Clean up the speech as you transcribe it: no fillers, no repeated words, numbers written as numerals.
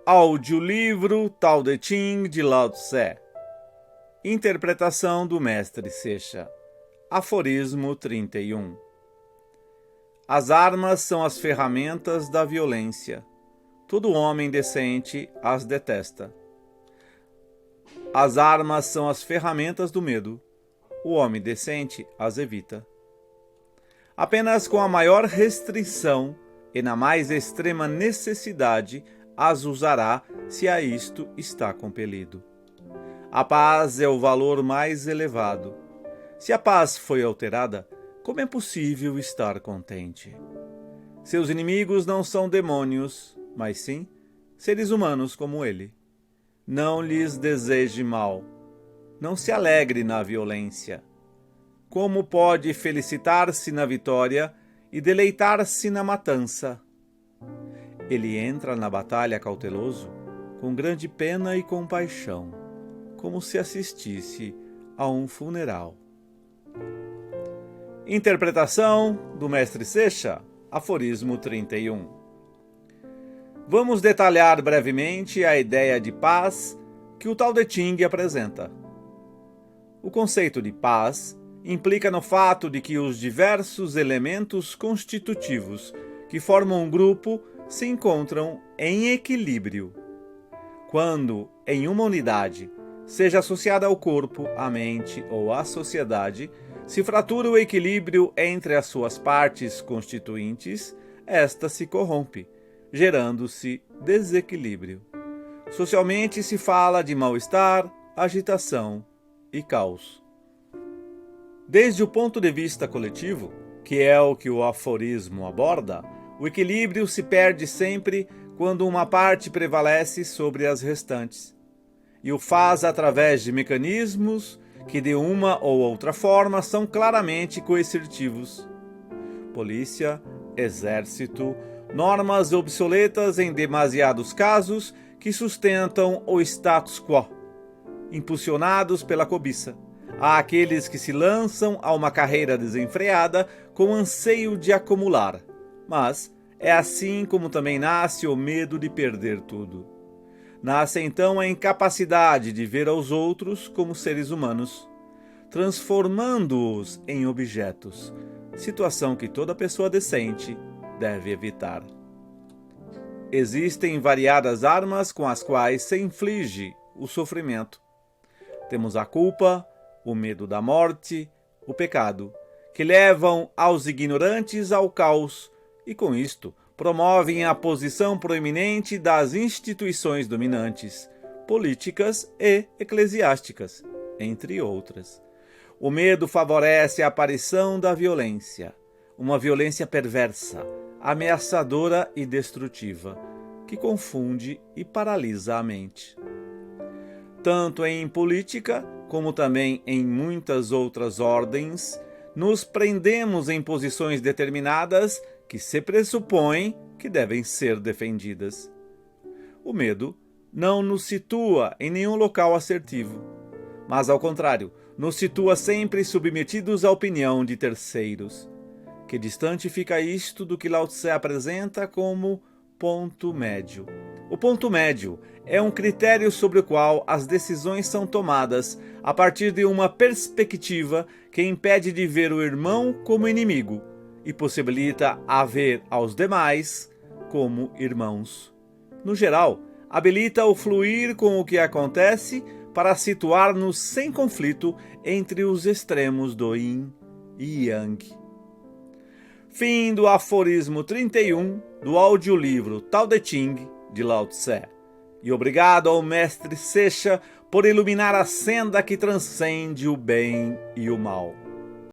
Audiolivro Tao Te Ching de Lao Tse. Interpretação do Mestre Seixas. Aforismo 31. As armas são as ferramentas da violência. Todo homem decente as detesta. As armas são as ferramentas do medo. O homem decente as evita. Apenas com a maior restrição e na mais extrema necessidade as usará se a isto está compelido. A paz é o valor mais elevado. Se a paz foi alterada, como é possível estar contente? Seus inimigos não são demônios, mas sim seres humanos como ele. Não lhes deseje mal. Não se alegre na violência. Como pode felicitar-se na vitória e deleitar-se na matança? Ele entra na batalha cauteloso, com grande pena e compaixão, como se assistisse a um funeral. Interpretação do Mestre Seixas, Aforismo 31. Vamos detalhar brevemente a ideia de paz que o Tao Te Ching apresenta. O conceito de paz implica no fato de que os diversos elementos constitutivos que formam um grupo se encontram em equilíbrio. Quando, em uma unidade, seja associada ao corpo, à mente ou à sociedade, se fratura o equilíbrio entre as suas partes constituintes, esta se corrompe, gerando-se desequilíbrio. Socialmente se fala de mal-estar, agitação e caos. Desde o ponto de vista coletivo, que é o que o aforismo aborda, o equilíbrio se perde sempre quando uma parte prevalece sobre as restantes, e o faz através de mecanismos que de uma ou outra forma são claramente coercitivos. Polícia, exército, normas obsoletas em demasiados casos que sustentam o status quo, impulsionados pela cobiça. Há aqueles que se lançam a uma carreira desenfreada com anseio de acumular. Mas é assim como também nasce o medo de perder tudo. Nasce então a incapacidade de ver aos outros como seres humanos, transformando-os em objetos, situação que toda pessoa decente deve evitar. Existem variadas armas com as quais se inflige o sofrimento. Temos a culpa, o medo da morte, o pecado, que levam aos ignorantes ao caos, e com isto promovem a posição proeminente das instituições dominantes, políticas e eclesiásticas, entre outras. O medo favorece a aparição da violência, uma violência perversa, ameaçadora e destrutiva, que confunde e paralisa a mente. Tanto em política, como também em muitas outras ordens, nos prendemos em posições determinadas que se pressupõem que devem ser defendidas. O medo não nos situa em nenhum local assertivo, mas, ao contrário, nos situa sempre submetidos à opinião de terceiros. Que distante fica isto do que Lao Tse apresenta como ponto médio. O ponto médio é um critério sobre o qual as decisões são tomadas a partir de uma perspectiva que impede de ver o irmão como inimigo e possibilita a ver aos demais como irmãos. No geral, habilita o fluir com o que acontece para situar-nos sem conflito entre os extremos do Yin e Yang. Fim do aforismo 31 do audiolivro Tao Te Ching de Lao Tse. E obrigado ao Mestre Seixas por iluminar a senda que transcende o bem e o mal.